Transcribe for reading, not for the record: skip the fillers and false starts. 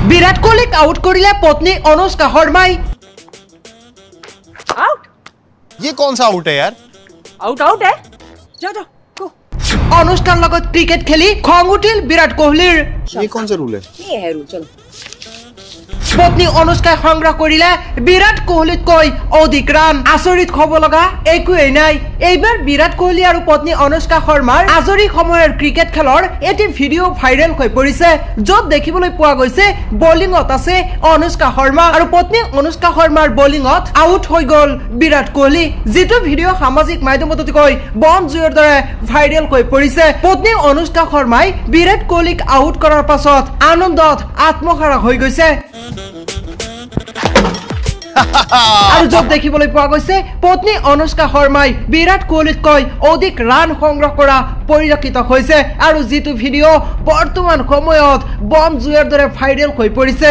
Virat Kohli out करिले पत्नी Anushka शर्माई। Out? ये कौन सा आउट है यार? आउट आउट है। जाओ जाओ गो। अनुष्कार लगत क्रिकेट खेली खंग उठिल विराट कोहलीर। ये कौन सा रूल है? ये है रूल। चलो पत्नी अनुष्का संग्रह करिले विराट कोहलीत কৈ অধিক রান। আচৰিত হব লগা একোই নাই। এইবাৰ বিৰাট কোহলি আৰু পত্নী অনুষ্কা শৰ্মাৰ আজৰি সময়ৰ ক্ৰিকেট খেলৰ এটি ভিডিঅ' ভাইৰেল হৈ পৰিছে, য'ত দেখিবলৈ পোৱা গৈছে বলিঙত আছে অনুষ্কা শৰ্মা আৰু পত্নী অনুষ্কা শৰ্মাৰ বলিঙত আউট হৈ গ'ল বিৰাট কোহলি। যিটো ভিডিঅ' সামাজিক মাধ্যমত অতিকৈ বন জুইৰ দৰে ভাইৰেল হৈ পৰিছে। পত্নী অনুষ্কা শৰ্মাই বিৰাট কোহলিক আউট কৰাৰ পাছত আনন্দত আত্মহাৰা হৈ গৈছে। আৰু য'ত দেখিবলৈ পোৱা গৈছে পত্নী অনুষ্কা শৰ্মাই বিৰাট কোহলিত কৈ অধিক ৰান সংগ্ৰহ কৰা পৰিলক্ষিত হৈছে আৰু যিটো ভিডিঅ' বৰ্তমান সময়ত বন জুইৰ দৰে ভাইৰেল হৈ পৰিছে।